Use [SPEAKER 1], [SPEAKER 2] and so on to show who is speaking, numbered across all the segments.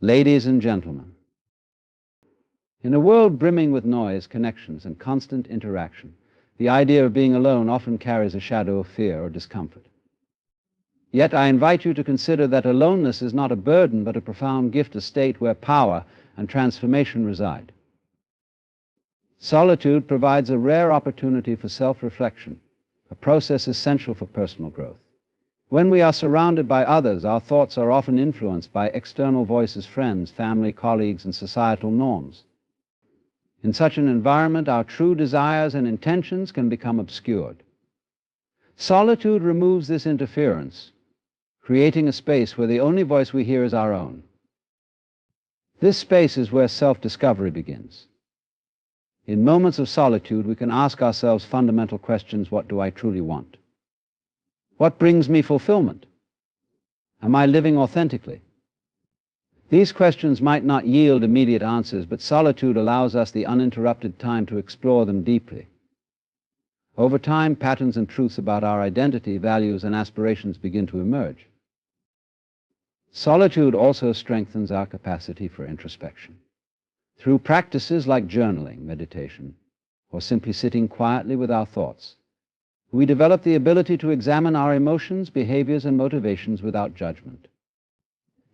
[SPEAKER 1] Ladies and gentlemen, in a world brimming with noise, connections, and constant interaction, the idea of being alone often carries a shadow of fear or discomfort. Yet I invite you to consider that aloneness is not a burden, but a profound gift, a state where power and transformation reside. Solitude provides a rare opportunity for self-reflection, a process essential for personal growth. When we are surrounded by others, our thoughts are often influenced by external voices, friends, family, colleagues, and societal norms. In such an environment, our true desires and intentions can become obscured. Solitude removes this interference, creating a space where the only voice we hear is our own. This space is where self-discovery begins. In moments of solitude, we can ask ourselves fundamental questions. What do I truly want? What brings me fulfillment? Am I living authentically? These questions might not yield immediate answers, but solitude allows us the uninterrupted time to explore them deeply. Over time, patterns and truths about our identity, values, and aspirations begin to emerge. Solitude also strengthens our capacity for introspection. Through practices like journaling, meditation, or simply sitting quietly with our thoughts, we develop the ability to examine our emotions, behaviors, and motivations without judgment.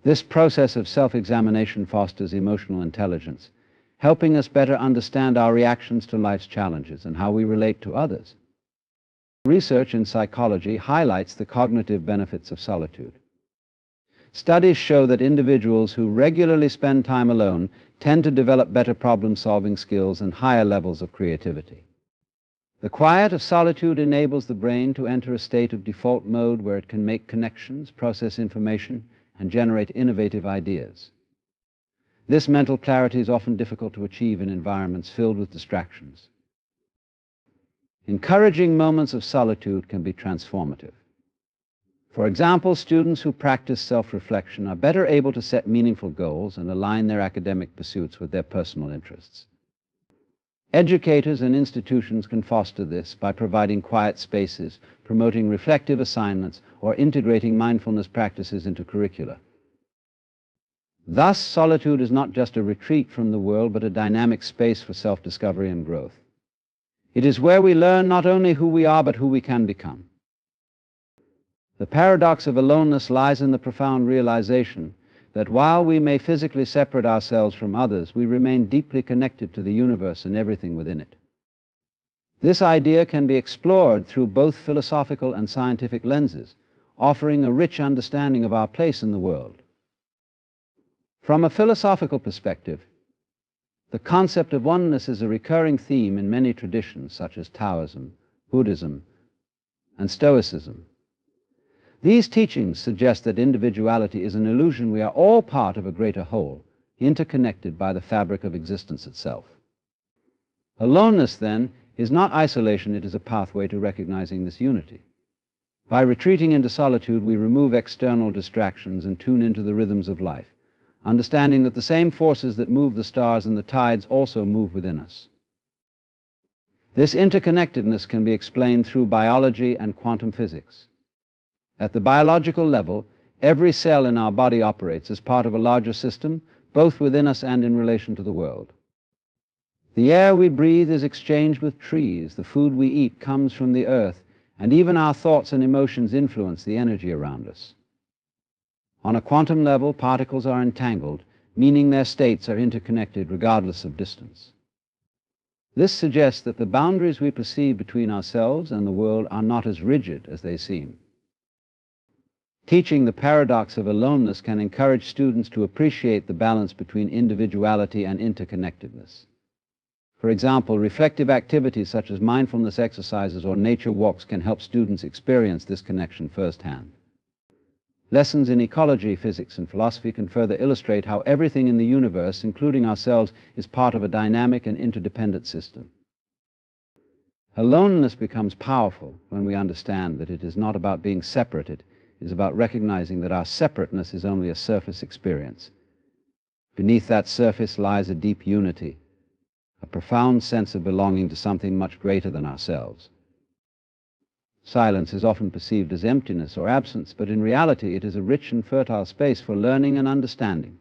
[SPEAKER 1] This process of self-examination fosters emotional intelligence, helping us better understand our reactions to life's challenges and how we relate to others. Research in psychology highlights the cognitive benefits of solitude. Studies show that individuals who regularly spend time alone tend to develop better problem-solving skills and higher levels of creativity. The quiet of solitude enables the brain to enter a state of default mode where it can make connections, process information, and generate innovative ideas. This mental clarity is often difficult to achieve in environments filled with distractions. Encouraging moments of solitude can be transformative. For example, students who practice self-reflection are better able to set meaningful goals and align their academic pursuits with their personal interests. Educators and institutions can foster this by providing quiet spaces, promoting reflective assignments, or integrating mindfulness practices into curricula. Thus, solitude is not just a retreat from the world, but a dynamic space for self-discovery and growth. It is where we learn not only who we are, but who we can become. The paradox of aloneness lies in the profound realization that while we may physically separate ourselves from others, we remain deeply connected to the universe and everything within it. This idea can be explored through both philosophical and scientific lenses, offering a rich understanding of our place in the world. From a philosophical perspective, the concept of oneness is a recurring theme in many traditions such as Taoism, Buddhism, and Stoicism. These teachings suggest that individuality is an illusion. We are all part of a greater whole, interconnected by the fabric of existence itself. Aloneness, then, is not isolation, it is a pathway to recognizing this unity. By retreating into solitude, we remove external distractions and tune into the rhythms of life, understanding that the same forces that move the stars and the tides also move within us. This interconnectedness can be explained through biology and quantum physics. At the biological level, every cell in our body operates as part of a larger system, both within us and in relation to the world. The air we breathe is exchanged with trees, the food we eat comes from the earth, and even our thoughts and emotions influence the energy around us. On a quantum level, particles are entangled, meaning their states are interconnected regardless of distance. This suggests that the boundaries we perceive between ourselves and the world are not as rigid as they seem. Teaching the paradox of aloneness can encourage students to appreciate the balance between individuality and interconnectedness. For example, reflective activities such as mindfulness exercises or nature walks can help students experience this connection firsthand. Lessons in ecology, physics, and philosophy can further illustrate how everything in the universe, including ourselves, is part of a dynamic and interdependent system. Aloneness becomes powerful when we understand that it is not about being separated. It is about recognizing that our separateness is only a surface experience. Beneath that surface lies a deep unity, a profound sense of belonging to something much greater than ourselves. Silence is often perceived as emptiness or absence, but in reality it is a rich and fertile space for learning and understanding.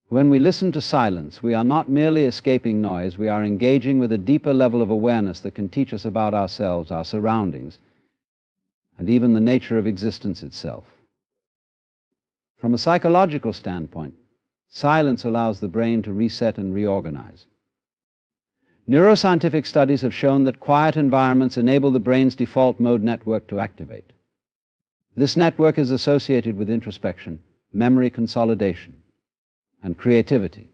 [SPEAKER 1] When we listen to silence, we are not merely escaping noise, we are engaging with a deeper level of awareness that can teach us about ourselves, our surroundings, and even the nature of existence itself. From a psychological standpoint, silence allows the brain to reset and reorganize. Neuroscientific studies have shown that quiet environments enable the brain's default mode network to activate. This network is associated with introspection, memory consolidation, and creativity.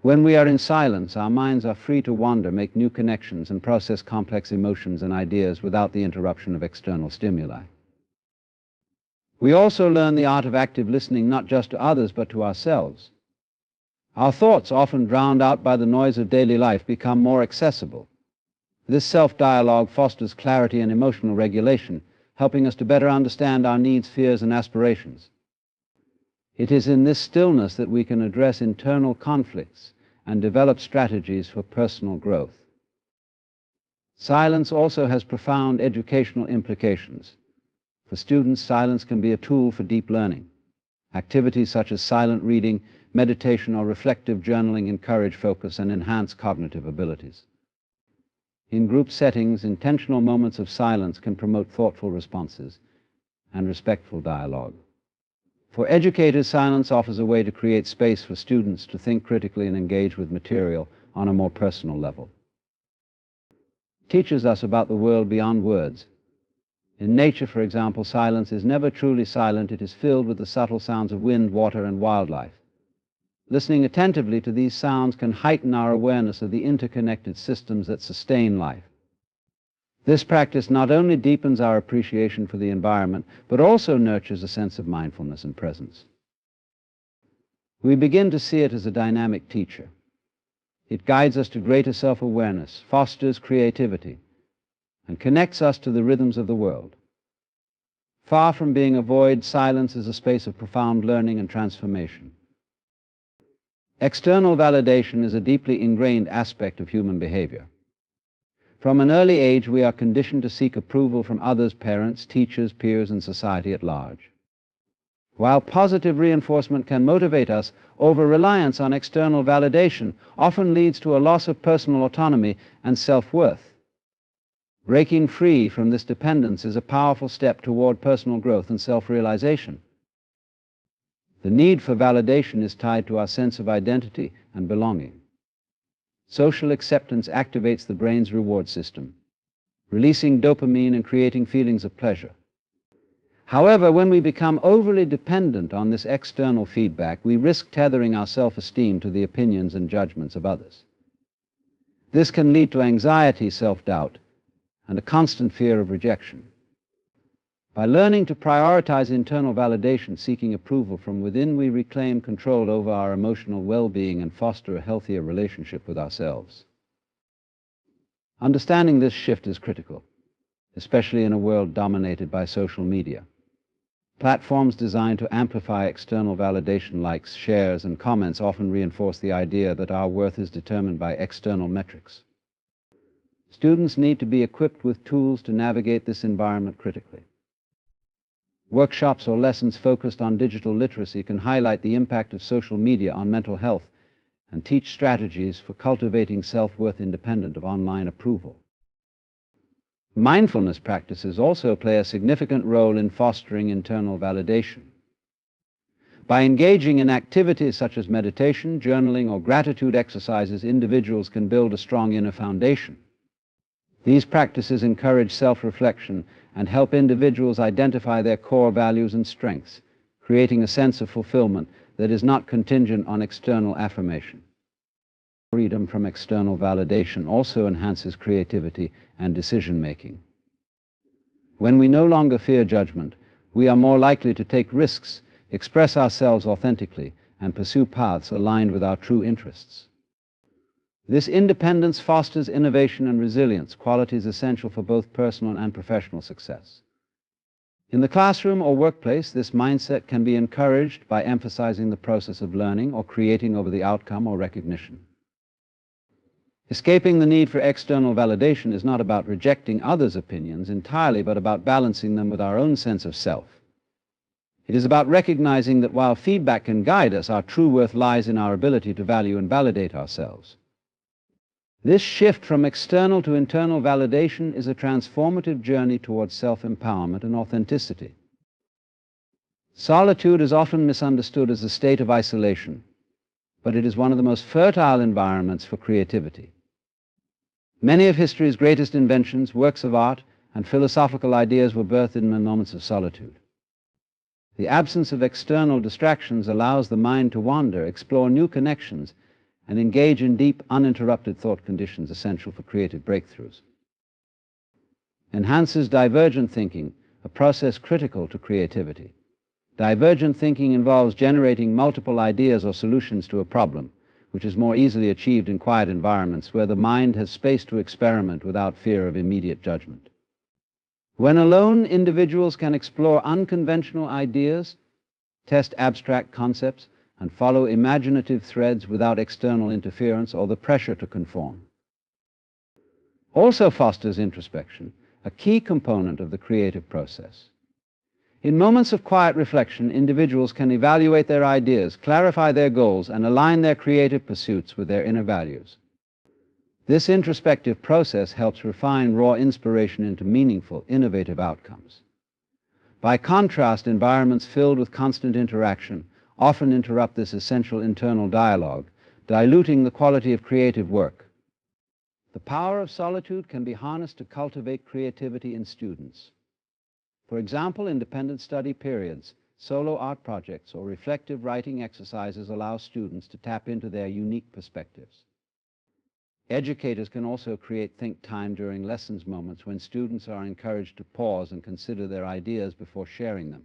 [SPEAKER 1] When we are in silence, our minds are free to wander, make new connections, and process complex emotions and ideas without the interruption of external stimuli. We also learn the art of active listening not just to others, but to ourselves. Our thoughts, often drowned out by the noise of daily life, become more accessible. This self-dialogue fosters clarity and emotional regulation, helping us to better understand our needs, fears, and aspirations. It is in this stillness that we can address internal conflicts and develop strategies for personal growth. Silence also has profound educational implications. For students, silence can be a tool for deep learning. Activities such as silent reading, meditation, or reflective journaling encourage focus and enhance cognitive abilities. In group settings, intentional moments of silence can promote thoughtful responses and respectful dialogue. For educators, silence offers a way to create space for students to think critically and engage with material on a more personal level. It teaches us about the world beyond words. In nature, for example, silence is never truly silent. It is filled with the subtle sounds of wind, water, and wildlife. Listening attentively to these sounds can heighten our awareness of the interconnected systems that sustain life. This practice not only deepens our appreciation for the environment, but also nurtures a sense of mindfulness and presence. We begin to see it as a dynamic teacher. It guides us to greater self-awareness, fosters creativity, and connects us to the rhythms of the world. Far from being a void, silence is a space of profound learning and transformation. External validation is a deeply ingrained aspect of human behavior. From an early age, we are conditioned to seek approval from others, parents, teachers, peers, and society at large. While positive reinforcement can motivate us, over-reliance on external validation often leads to a loss of personal autonomy and self-worth. Breaking free from this dependence is a powerful step toward personal growth and self-realization. The need for validation is tied to our sense of identity and belonging. Social acceptance activates the brain's reward system, releasing dopamine and creating feelings of pleasure. However, when we become overly dependent on this external feedback, we risk tethering our self-esteem to the opinions and judgments of others. This can lead to anxiety, self-doubt, and a constant fear of rejection. By learning to prioritize internal validation, seeking approval from within, we reclaim control over our emotional well-being and foster a healthier relationship with ourselves. Understanding this shift is critical, especially in a world dominated by social media. Platforms designed to amplify external validation, likes, shares, and comments, often reinforce the idea that our worth is determined by external metrics. Students need to be equipped with tools to navigate this environment critically. Workshops or lessons focused on digital literacy can highlight the impact of social media on mental health and teach strategies for cultivating self-worth independent of online approval. Mindfulness practices also play a significant role in fostering internal validation. By engaging in activities such as meditation, journaling, or gratitude exercises, individuals can build a strong inner foundation. These practices encourage self-reflection and help individuals identify their core values and strengths, creating a sense of fulfillment that is not contingent on external affirmation. Freedom from external validation also enhances creativity and decision-making. When we no longer fear judgment, we are more likely to take risks, express ourselves authentically, and pursue paths aligned with our true interests. This independence fosters innovation and resilience, qualities essential for both personal and professional success. In the classroom or workplace, this mindset can be encouraged by emphasizing the process of learning or creating over the outcome or recognition. Escaping the need for external validation is not about rejecting others' opinions entirely, but about balancing them with our own sense of self. It is about recognizing that while feedback can guide us, our true worth lies in our ability to value and validate ourselves. This shift from external to internal validation is a transformative journey towards self-empowerment and authenticity. Solitude is often misunderstood as a state of isolation, but it is one of the most fertile environments for creativity. Many of history's greatest inventions, works of art, and philosophical ideas were birthed in moments of solitude. The absence of external distractions allows the mind to wander, explore new connections, and engage in deep, uninterrupted thought conditions essential for creative breakthroughs. Enhances divergent thinking, a process critical to creativity. Divergent thinking involves generating multiple ideas or solutions to a problem, which is more easily achieved in quiet environments where the mind has space to experiment without fear of immediate judgment. When alone, individuals can explore unconventional ideas, test abstract concepts, and follow imaginative threads without external interference or the pressure to conform. Also fosters introspection, a key component of the creative process. In moments of quiet reflection, individuals can evaluate their ideas, clarify their goals, and align their creative pursuits with their inner values. This introspective process helps refine raw inspiration into meaningful, innovative outcomes. By contrast, environments filled with constant interaction often interrupt this essential internal dialogue, diluting the quality of creative work. The power of solitude can be harnessed to cultivate creativity in students. For example, independent study periods, solo art projects, or reflective writing exercises allow students to tap into their unique perspectives. Educators can also create think time during lessons moments when students are encouraged to pause and consider their ideas before sharing them.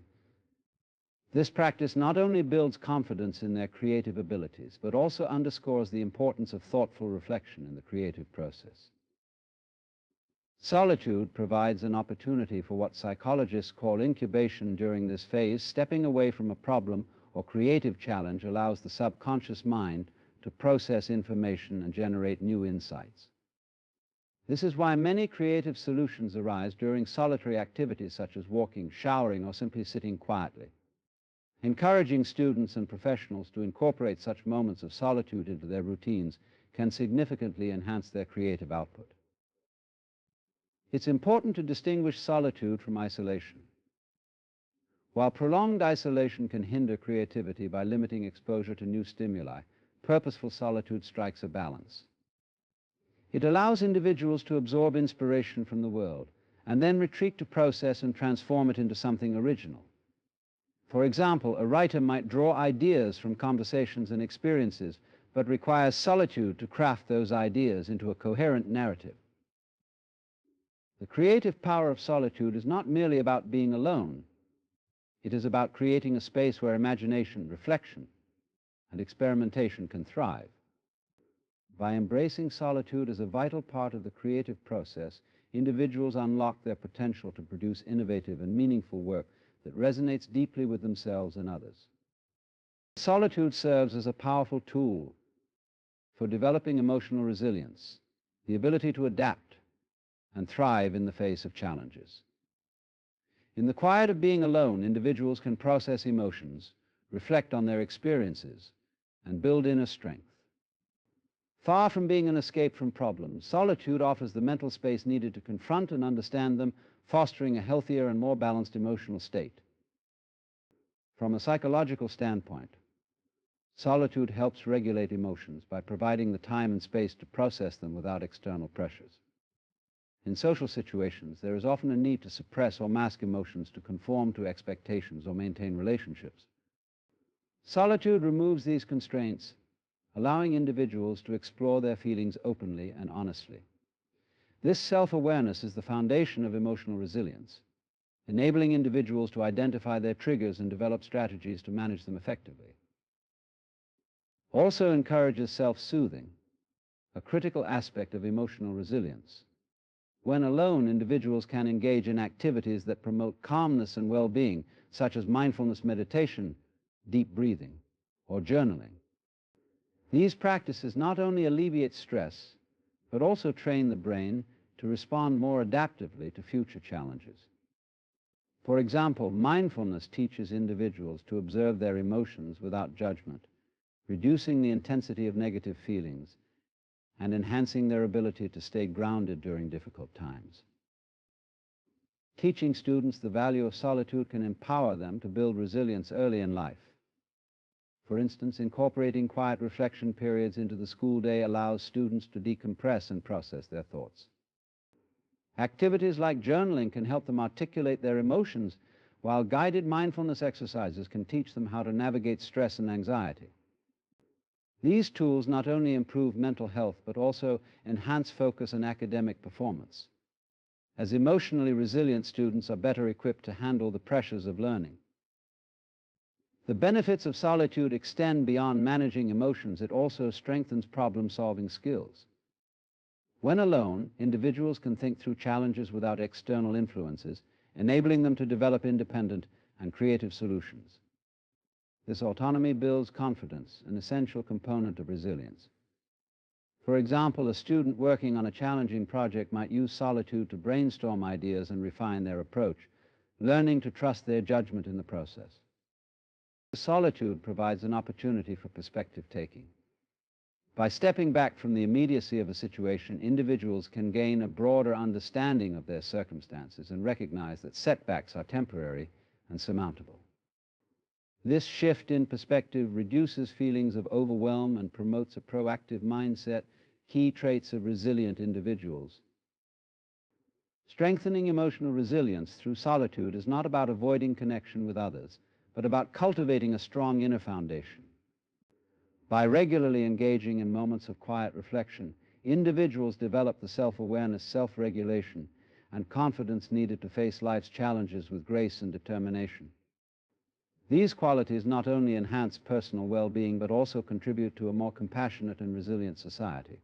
[SPEAKER 1] This practice not only builds confidence in their creative abilities, but also underscores the importance of thoughtful reflection in the creative process. Solitude provides an opportunity for what psychologists call incubation during this phase. Stepping away from a problem or creative challenge allows the subconscious mind to process information and generate new insights. This is why many creative solutions arise during solitary activities such as walking, showering, or simply sitting quietly. Encouraging students and professionals to incorporate such moments of solitude into their routines can significantly enhance their creative output. It's important to distinguish solitude from isolation. While prolonged isolation can hinder creativity by limiting exposure to new stimuli, purposeful solitude strikes a balance. It allows individuals to absorb inspiration from the world and then retreat to process and transform it into something original. For example, a writer might draw ideas from conversations and experiences, but requires solitude to craft those ideas into a coherent narrative. The creative power of solitude is not merely about being alone. It is about creating a space where imagination, reflection, and experimentation can thrive. By embracing solitude as a vital part of the creative process, individuals unlock their potential to produce innovative and meaningful work that resonates deeply with themselves and others. Solitude serves as a powerful tool for developing emotional resilience, the ability to adapt and thrive in the face of challenges. In the quiet of being alone, individuals can process emotions, reflect on their experiences, and build inner strength. Far from being an escape from problems, solitude offers the mental space needed to confront and understand them, fostering a healthier and more balanced emotional state. From a psychological standpoint, solitude helps regulate emotions by providing the time and space to process them without external pressures. In social situations, there is often a need to suppress or mask emotions to conform to expectations or maintain relationships. Solitude removes these constraints, allowing individuals to explore their feelings openly and honestly. This self-awareness is the foundation of emotional resilience, enabling individuals to identify their triggers and develop strategies to manage them effectively. Also encourages self-soothing, a critical aspect of emotional resilience. When alone, individuals can engage in activities that promote calmness and well-being, such as mindfulness meditation, deep breathing, or journaling. These practices not only alleviate stress, but also train the brain to respond more adaptively to future challenges. For example, mindfulness teaches individuals to observe their emotions without judgment, reducing the intensity of negative feelings and enhancing their ability to stay grounded during difficult times. Teaching students the value of solitude can empower them to build resilience early in life. For instance, incorporating quiet reflection periods into the school day allows students to decompress and process their thoughts. Activities like journaling can help them articulate their emotions, while guided mindfulness exercises can teach them how to navigate stress and anxiety. These tools not only improve mental health, but also enhance focus and academic performance, as emotionally resilient students are better equipped to handle the pressures of learning. The benefits of solitude extend beyond managing emotions. It also strengthens problem-solving skills. When alone, individuals can think through challenges without external influences, enabling them to develop independent and creative solutions. This autonomy builds confidence, an essential component of resilience. For example, a student working on a challenging project might use solitude to brainstorm ideas and refine their approach, learning to trust their judgment in the process. Solitude provides an opportunity for perspective-taking. By stepping back from the immediacy of a situation, individuals can gain a broader understanding of their circumstances and recognize that setbacks are temporary and surmountable. This shift in perspective reduces feelings of overwhelm and promotes a proactive mindset, key traits of resilient individuals. Strengthening emotional resilience through solitude is not about avoiding connection with others, but about cultivating a strong inner foundation. By regularly engaging in moments of quiet reflection, individuals develop the self-awareness, self-regulation, and confidence needed to face life's challenges with grace and determination. These qualities not only enhance personal well-being, but also contribute to a more compassionate and resilient society.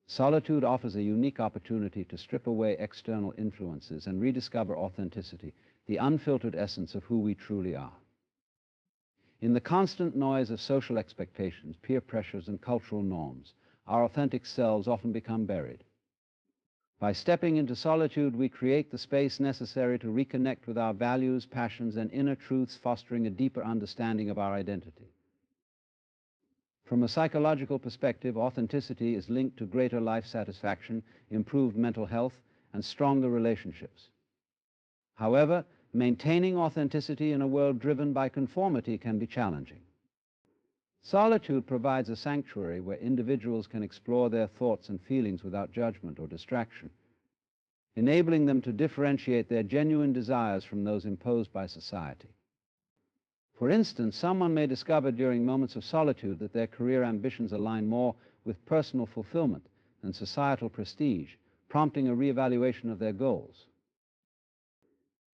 [SPEAKER 1] Solitude offers a unique opportunity to strip away external influences and rediscover authenticity, the unfiltered essence of who we truly are. In the constant noise of social expectations, peer pressures, and cultural norms, our authentic selves often become buried. By stepping into solitude, we create the space necessary to reconnect with our values, passions, and inner truths, fostering a deeper understanding of our identity. From a psychological perspective, authenticity is linked to greater life satisfaction, improved mental health, and stronger relationships. However, maintaining authenticity in a world driven by conformity can be challenging. Solitude provides a sanctuary where individuals can explore their thoughts and feelings without judgment or distraction, enabling them to differentiate their genuine desires from those imposed by society. For instance, someone may discover during moments of solitude that their career ambitions align more with personal fulfillment than societal prestige, prompting a reevaluation of their goals.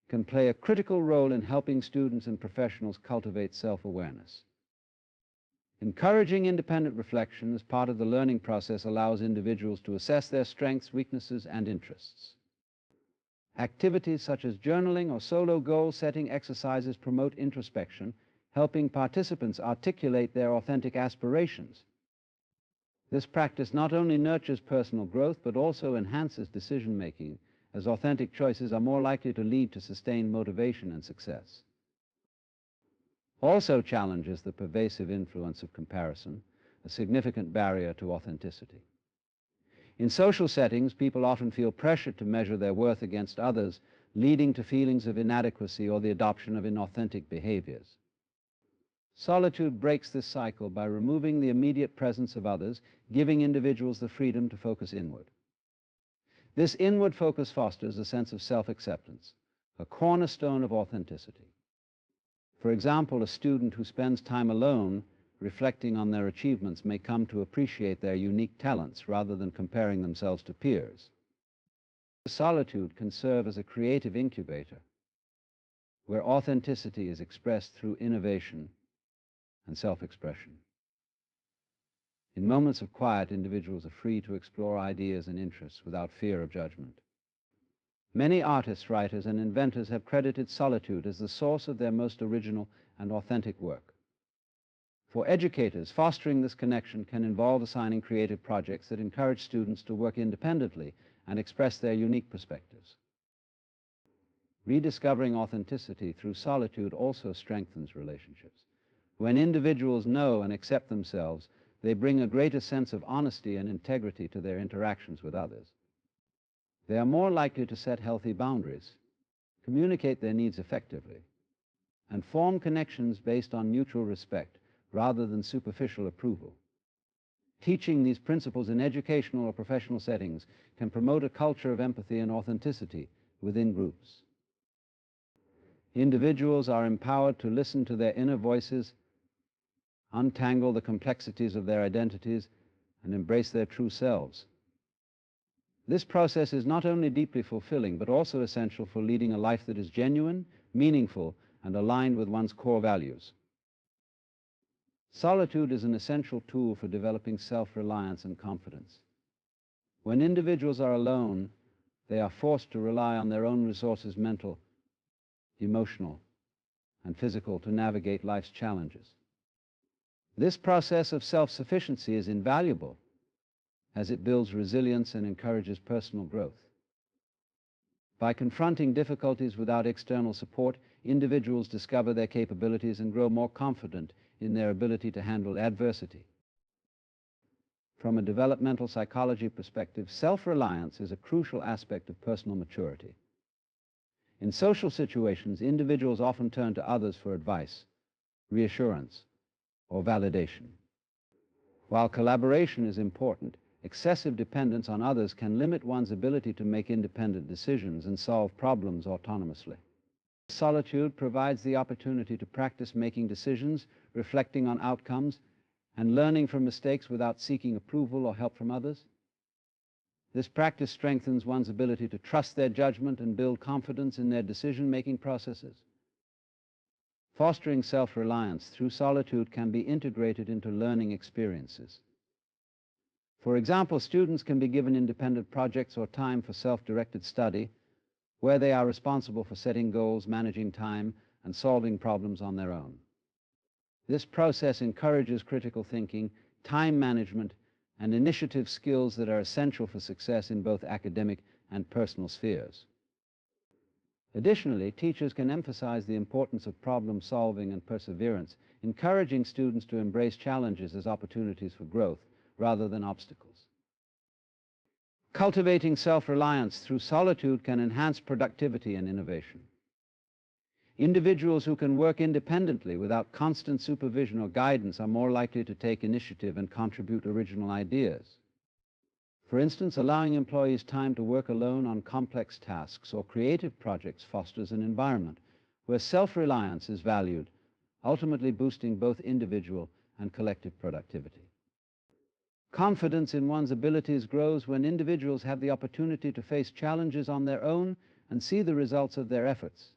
[SPEAKER 1] Can play a critical role in helping students and professionals cultivate self-awareness. Encouraging independent reflection as part of the learning process allows individuals to assess their strengths, weaknesses, and interests. Activities such as journaling or solo goal-setting exercises promote introspection, helping participants articulate their authentic aspirations. This practice not only nurtures personal growth, but also enhances decision-making, as authentic choices are more likely to lead to sustained motivation and success. Also challenges the pervasive influence of comparison, a significant barrier to authenticity. In social settings, people often feel pressured to measure their worth against others, leading to feelings of inadequacy or the adoption of inauthentic behaviors. Solitude breaks this cycle by removing the immediate presence of others, giving individuals the freedom to focus inward. This inward focus fosters a sense of self-acceptance, a cornerstone of authenticity. For example, a student who spends time alone reflecting on their achievements may come to appreciate their unique talents rather than comparing themselves to peers. Solitude can serve as a creative incubator where authenticity is expressed through innovation and self-expression. In moments of quiet, individuals are free to explore ideas and interests without fear of judgment. Many artists, writers, and inventors have credited solitude as the source of their most original and authentic work. For educators, fostering this connection can involve assigning creative projects that encourage students to work independently and express their unique perspectives. Rediscovering authenticity through solitude also strengthens relationships. When individuals know and accept themselves, they bring a greater sense of honesty and integrity to their interactions with others. They are more likely to set healthy boundaries, communicate their needs effectively, and form connections based on mutual respect rather than superficial approval. Teaching these principles in educational or professional settings can promote a culture of empathy and authenticity within groups. Individuals are empowered to listen to their inner voices, untangle the complexities of their identities, and embrace their true selves. This process is not only deeply fulfilling, but also essential for leading a life that is genuine, meaningful, and aligned with one's core values. Solitude is an essential tool for developing self-reliance and confidence. When individuals are alone, they are forced to rely on their own resources, mental, emotional, and physical, to navigate life's challenges. This process of self-sufficiency is invaluable as it builds resilience and encourages personal growth. By confronting difficulties without external support, individuals discover their capabilities and grow more confident in their ability to handle adversity. From a developmental psychology perspective, self-reliance is a crucial aspect of personal maturity. In social situations, individuals often turn to others for advice, reassurance, or validation. While collaboration is important, excessive dependence on others can limit one's ability to make independent decisions and solve problems autonomously. Solitude provides the opportunity to practice making decisions, reflecting on outcomes, and learning from mistakes without seeking approval or help from others. This practice strengthens one's ability to trust their judgment and build confidence in their decision-making processes. Fostering self-reliance through solitude can be integrated into learning experiences. For example, students can be given independent projects or time for self-directed study, where they are responsible for setting goals, managing time, and solving problems on their own. This process encourages critical thinking, time management, and initiative skills that are essential for success in both academic and personal spheres. Additionally, teachers can emphasize the importance of problem solving and perseverance, encouraging students to embrace challenges as opportunities for growth rather than obstacles. Cultivating self-reliance through solitude can enhance productivity and innovation. Individuals who can work independently without constant supervision or guidance are more likely to take initiative and contribute original ideas. For instance, allowing employees time to work alone on complex tasks or creative projects fosters an environment where self-reliance is valued, ultimately boosting both individual and collective productivity. Confidence in one's abilities grows when individuals have the opportunity to face challenges on their own and see the results of their efforts.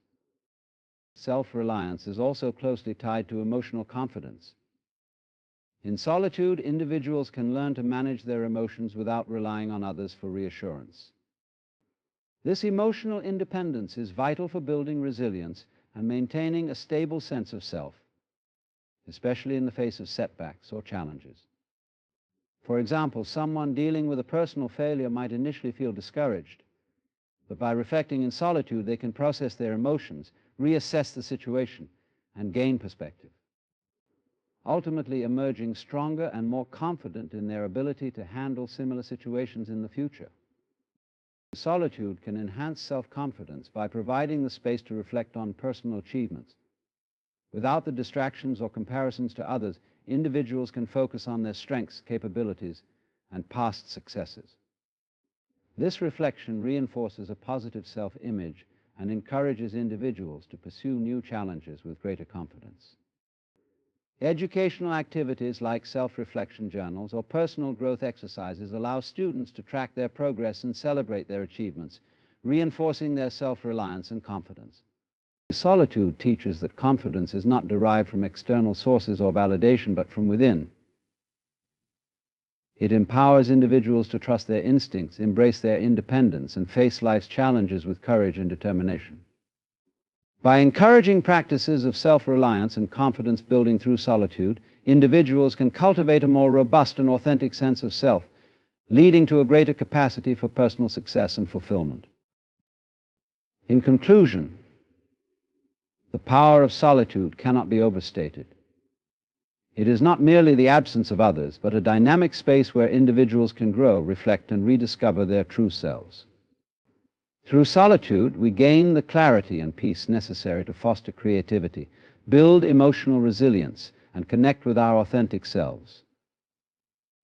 [SPEAKER 1] Self-reliance is also closely tied to emotional confidence. In solitude, individuals can learn to manage their emotions without relying on others for reassurance. This emotional independence is vital for building resilience and maintaining a stable sense of self, especially in the face of setbacks or challenges. For example, someone dealing with a personal failure might initially feel discouraged, but by reflecting in solitude, they can process their emotions, reassess the situation, and gain perspective, ultimately emerging stronger and more confident in their ability to handle similar situations in the future. Solitude can enhance self-confidence by providing the space to reflect on personal achievements. Without the distractions or comparisons to others, individuals can focus on their strengths, capabilities, and past successes. This reflection reinforces a positive self-image and encourages individuals to pursue new challenges with greater confidence. Educational activities like self-reflection journals or personal growth exercises allow students to track their progress and celebrate their achievements, reinforcing their self-reliance and confidence. Solitude teaches that confidence is not derived from external sources or validation, but from within. It empowers individuals to trust their instincts, embrace their independence, and face life's challenges with courage and determination. By encouraging practices of self-reliance and confidence building through solitude, individuals can cultivate a more robust and authentic sense of self, leading to a greater capacity for personal success and fulfillment. In conclusion, The power of solitude cannot be overstated. It is not merely the absence of others, but a dynamic space where individuals can grow, reflect, and rediscover their true selves. Through solitude, we gain the clarity and peace necessary to foster creativity, build emotional resilience, and connect with our authentic selves.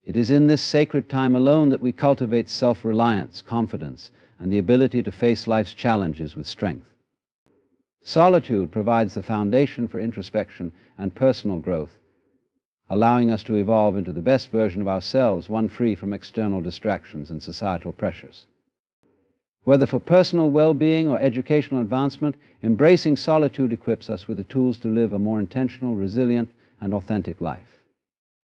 [SPEAKER 1] It is in this sacred time alone that we cultivate self-reliance, confidence, and the ability to face life's challenges with strength. Solitude provides the foundation for introspection and personal growth, allowing us to evolve into the best version of ourselves, one free from external distractions and societal pressures. Whether for personal well-being or educational advancement, embracing solitude equips us with the tools to live a more intentional, resilient, and authentic life.